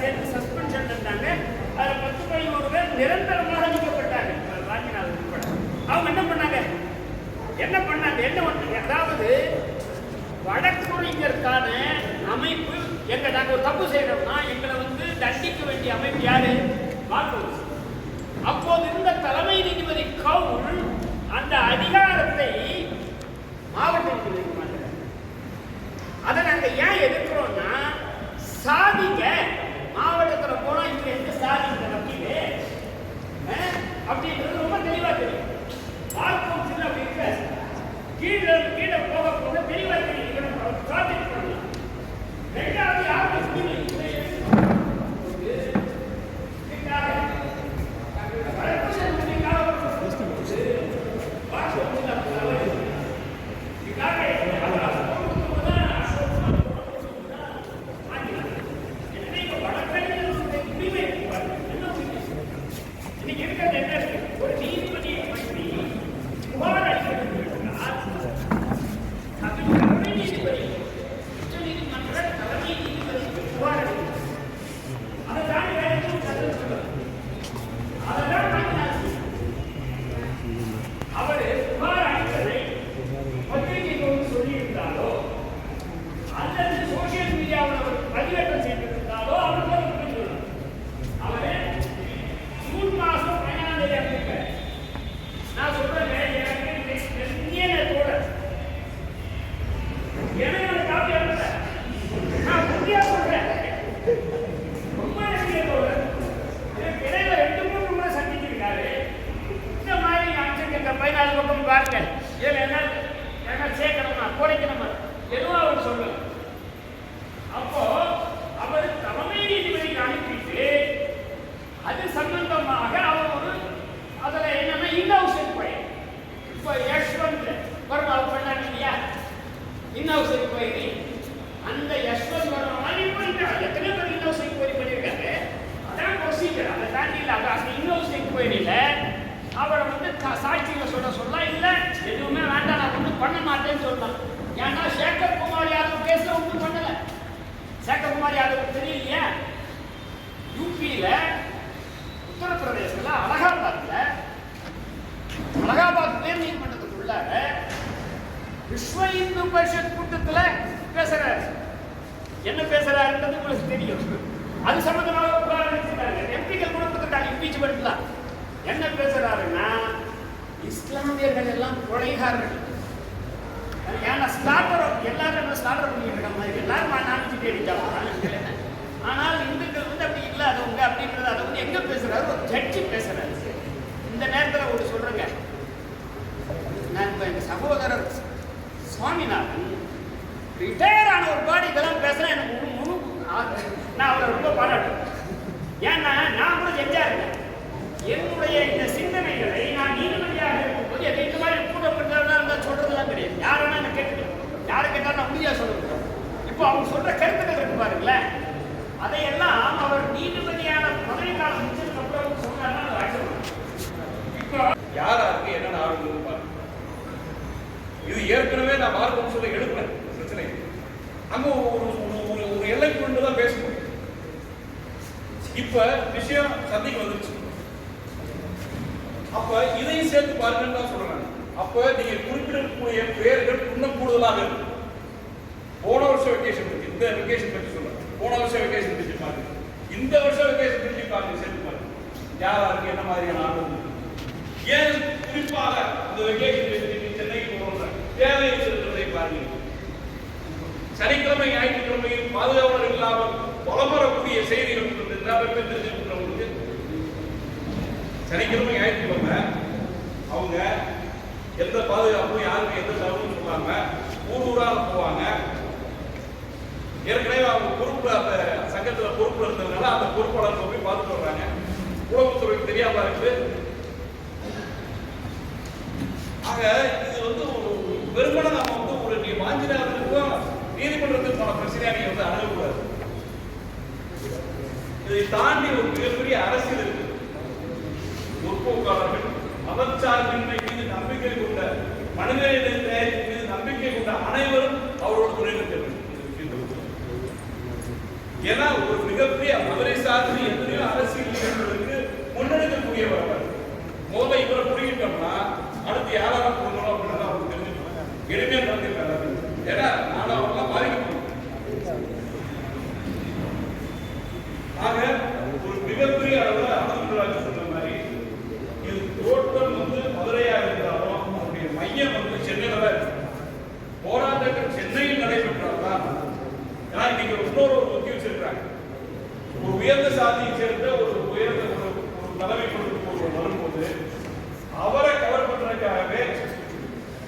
சேர்த்து சஸ்பென்ஷன் இருந்தாங்க. அதில் 10-11 பேர் நிரந்தரமாக நீக்கப்பட்டாங்க. ராஜ்நாத் உட்பட. அவங்க என்ன பண்ணாங்க? அதாவது வழக்குரைஞருக்கான அமைப்பு நாங்கள் ஒரு தப்பு செய்யறோம்னா எங்களை தண்டிக்க வேண்டிய அமைப்பு யாரு? வாக்குறுதி. அப்போது இருந்த தலைமை நீதிபதி கவுல் அந்த அதிகாரத்தை மாவட்ட நீதிபதிக்கு மாற்றார். அதை நாங்கள் ஏன் எதிர்க்கிறோம்னா, சாதிங்க மாவட்டத்தில் போனா இங்க எந்த சாதி வக்கீலே அப்படின்றது ரொம்ப தெளிவா தெரியும். பார்க்கணும் அப்படி இருக்க கீழே போக போக தெளிவா தெரியும். ப்ராஜெக்ட் பண்ணலாம். ரெண்டாவது யாருக்கு அந்த யஷ்வந்த் வர்மா மாதிரி போயிட்டாங்க. எத்தனை பேர் இன்னோஸ் என்கொயரி பண்ணியிருக்காங்க. அதான் ப்ரொசீஜர். அதை தாண்டி இல்லை. அந்த இன்னோஸ் என்கொயரியில் அவரை சாட்சியில் சொல்ல இல்லை எதுவுமே வேண்டாம், நான் பண்ண மாட்டேன்னு சொல்லலாம். ஏன்னா சேகர் குமார் யாதவ் கேஸில் ஒன்றும் பண்ணலை. சேகர் குமார் யாதவ் தெரியலையா? யூபியில் உத்தரப்பிரதேசத்தில் அலகாபாத் உயர் நீதிமன்றத்துக்குள்ளார விஸ்வ இந்து பரிஷத் கூட்டத்தில் பேசுறாரு. என்ன பேசுறாருன்றது உங்களுக்கு தெரியும். அது சம்பந்தமாக புகார் அளிச்சிருக்காங்க. எம்பிக்கள் கூட கொடுத்துருக்காங்க இம்பீச்மெண்ட்ல. என்ன பேசுறாருன்னா, இஸ்லாமியர்கள் எல்லாம் கொலைகாரர்கள். ஏன்னா ஸ்லாட்டர் எல்லாரும் ஸ்லாட்டர் பண்ணிட்டு இருக்காங்க. எல்லாரும் நாமிச்சு அடிச்சாங்க. ஆனால் இந்துக்கள் அப்படி இல்லாதவங்க அப்படின்றது அதை எங்க பேசுறாரு? ஒரு ஜட்ஜி பேசுறாரு. இந்த நேரத்தில் ஒரு சொல்றேங்க, நான் இப்போ எங்க சகோதரர் சுவாமிநாதன் ரிட்டையர் ஆன ஒரு பாடி இதெல்லாம் பேசுறேன். எனக்கு நான் அவரை ரொம்ப பாராட்டுறேன். ஏன்னா நான் கூட ஜட்ஜா இருக்கேன். என்னுடைய இந்த சிந்தனைகளை நான் நீதிபதியாக இருக்கும்போது இந்த மாதிரி கூட்டப்பட்டதா சொல்றதெல்லாம் கிடையாது. யாருன்னா என்ன கேட்கல, யாரை கேட்டாலும் நான் உறுதியாக சொல்லுவேன். இப்போ அவங்க சொல்ற கருத்துக்கள் இருக்கு பாருங்களேன், அதையெல்லாம் அவர் நீதிபதியான பதவி காலம் முடிச்சதுக்கு அப்புறம் சொன்னாருன்னா இப்போ யாராருக்கு என்னென்ன ஆர்வம் இருப்பார். இது ஏற்கனவே நான் மார்க்கம் சொல்ல எடுக்கிறேன் பிரச்சனை. அங்க ஒரு எல்லை கொண்டு தான் பேச முடியும். இப்ப விஷயம் சந்தைக்கு வந்துருச்சு. அப்ப இதையும் சேர்த்து பாருங்கன்னு தான் சொல்றேன். அப்ப நீங்க குறிப்பிடக்கூடிய பெயர்கள் இன்னும் கூடுதலாக இருக்கு. போன வருஷம் வெக்கேஷன் இருக்கு, இந்த வெக்கேஷன் பற்றி சொல்றேன். போன வருஷம் வெக்கேஷன் பற்றி பாருங்க, இந்த வருஷம் வெக்கேஷன் பற்றி பாருங்க, சேர்த்து பாருங்க. யாராருக்கு என்ன மாதிரியான ஆர்வம், ஏன் குறிப்பாக இந்த வெக்கேஷன் பற்றி சென்னைக்கு போறோம் தேவை இருக்கிறதை பாருங்க. சனிக்கிழமை ஞாயிற்றுக்கிழமையில் பாதுகாவலர் இல்லாமல் புலம்பரக்கூடிய செய்திகள் தெரிஞ்சிருக்கிறவங்களுக்கு சனிக்கிழமை ஞாயிற்றுக்கிழமை அவங்க எந்த பாதுகாப்பும் யாருக்கும் எந்த தகவலும் சொல்லாம ஊராக போவாங்க. ஏற்கனவே அவங்க பொறுப்பு அந்த சங்கத்துல பொறுப்புல இருந்ததுனால அந்த பொறுப்பாளர் போய் பார்த்துட்டு வர்றாங்க. உளவுத்துறைக்கு தெரியாம இருக்குது. ஆக இது ஒரு வெறுமனை நம்ம ஒரு வாஞ்சினாருக்கும் நீதிமன்றத்துக்கு போன பிரச்சனையா நீங்க அணுகக்கூடாது. இதை தாண்டி ஒரு மிகப்பெரிய அரசியல் இருக்கு. முற்போக்காளர்கள் மதச்சார்பின்மை மீது நம்பிக்கை கொண்ட மனிதநேயத்தின் மீது நம்பிக்கை கொண்ட அனைவரும் அவரோட துணை நிற்க வேண்டும். ஏன்னா ஒரு மிகப்பெரிய அவரை சார்ந்து எத்தனையோ அரசியல் நிகழ்வுகளுக்கு முன்னெடுக்கக்கூடியவர் அவர். முதல்ல இவரை புரியிட்டோம்னா அடுத்து யாரெல்லாம் கொடுக்கணும் அப்படின்னு அவருக்கு தெரிஞ்சுக்கணும். எளிமையா நடந்திருக்காரு. ஏன்னா நானும் அவரெல்லாம் பாதிக்கப்படும். ஆக ஒரு மிகப்பெரிய அளவில் அனந்தராஜ் சொன்ன மாதிரி இது தோட்டம் மதுரையா இருந்தாலும் அவருடைய மையம் சென்னையில தான் இருக்கு. போராட்டங்கள் சென்னையில் நடைபெற்றால்தான். ஏன்னா இன்னைக்கு இன்னொரு முக்கிய வச்சிருக்காங்க. ஒரு உயர்ந்த சாதியை சேர்ந்த ஒரு உயர்ந்த ஒரு தலைமை கொடுத்து வரும்போது அவரை கவர் பண்றதுக்காகவே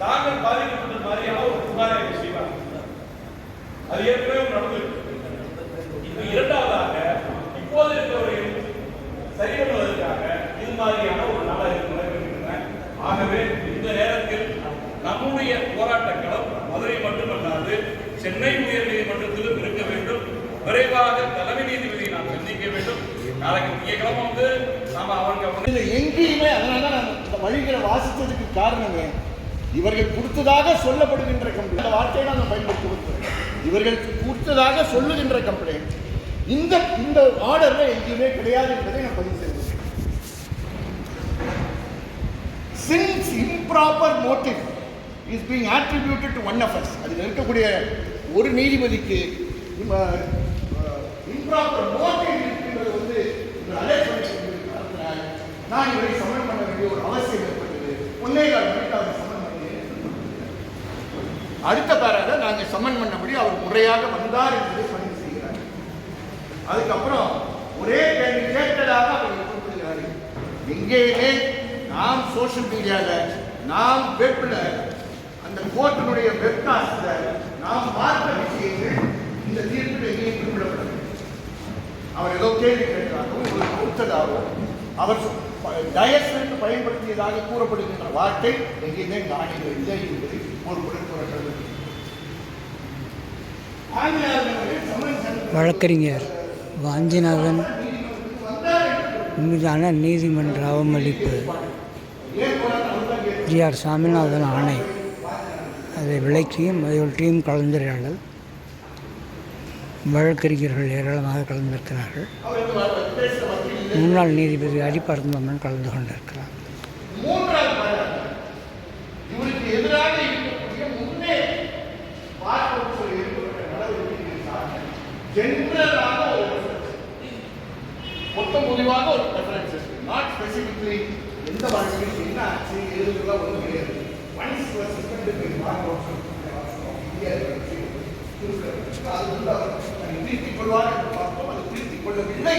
தாங்கள் பாதிக்கப்பட்ட மாதிரியான ஒரு புகாரை செய்வாங்க. அது ஏற்கனவே நடந்திருக்கு. இப்ப இரண்டாவதாக இப்போது இருக்கிறவர்கள் சரி பண்ணுவதற்காக இது மாதிரியான ஒரு நாடகம் நடைபெறுகின்றன. ஆகவே இந்த நேரத்தில் நம்முடைய போராட்ட களம் மதுரை மட்டுமல்லாது சென்னை உயர் நீதிமன்றத்திலும் இருக்க வேண்டும். விரைவாக தலைமை நீதிபதியை நாம் சந்திக்க வேண்டும். நாளைக்கு திங்கட்கிழமை நாம அவங்க எங்கேயுமே அதனால நான் இந்த வழிகளை வாசித்ததுக்கு காரணமே இவர்கள் கொடுத்ததாக சொல்லப்படுகின்ற கம்ப்ளைண்ட். இந்த வார்த்தையை நான் பயன்படுத்துகிறேன். இவர்கள் கொடுத்ததாக சொல்லுகின்ற கம்ப்ளைண்ட் இந்த இந்த ஆர்டர்ல எங்கேயுமே கிடையாது என்பதை நான் பதிவு செய்கிறேன். Since improper motive is being attributed to one of us, அதில் இருக்கக்கூடிய ஒரு நீதிபதிக்கு இம்ப்ராப்பர் மோட்டிவ் இருக்கின்றது அலர்ட் பண்ணியிருக்கிறார். நான் இவரை சமன் பண்ண வேண்டிய ஒரு அவசியம் ஏற்பட்டது. 1.25 மணிக்கு அவரை சமன் பண்ணி அடுத்த பேராக நாங்கள் சமன் பண்ணபடி அவர் முறையாக வந்தார் என்பதை பதிவு செய்கிறார். அதுக்கப்புறம் ஒரே கேள்வி கேட்டதாக அவர் குறிப்பிடுகிறார். எங்கேயுமே நாம் சோசியல் மீடியாவில் நாம் வெப்பில் அந்த கோர்ட்டினுடைய வெப்காஸ்டில் நாம் பார்த்த விஷயங்கள் இந்த தீர்ப்பில் எங்கேயும் குறிப்பிடப்படவில்லை. அவர் ஏதோ கேள்வி கேட்கிறாரோ உங்களுக்கு கொடுத்ததாகவோ அவர் டயஸ்மெண்ட் பயன்படுத்தியதாக கூறப்படுகின்ற வார்த்தை எங்கேயுமே காணிகள் இல்லை என்பதை பொறுப்புடன் கூறப்படுகிறது. வழக்கறிஞர் வாஞ்சிநாதன் மீதான நீதிமன்ற அவமதிப்பு ஜி.ஆர். சாமிநாதன் ஆணை அதை விளக்கியும் அதையொட்டியும் கலந்துரையாடல். வழக்கறிஞர்கள் ஏராளமாக கலந்திருக்கிறார்கள். முன்னாள் நீதிபதி ஹரிபரந்தமன் கலந்து கொண்டிருக்கிறார். இவருக்கு எதிராக இருக்கக்கூடிய முன்னே ஜெனரலாக ஒரு மொத்த முடிவாக ஒரு ரெஃபரன்ஸ் இருக்கு. நாட் ஸ்பெசிஃபிக்லி எந்த வழக்கில் என்ன ஆச்சு எழுதுலாம் ஒன்றும் கிடையாது. Once suspended by part of India அது திருத்திக் கொள்வார் என்று பார்த்தோம். அது திருத்திக் கொள்ளவில்லை.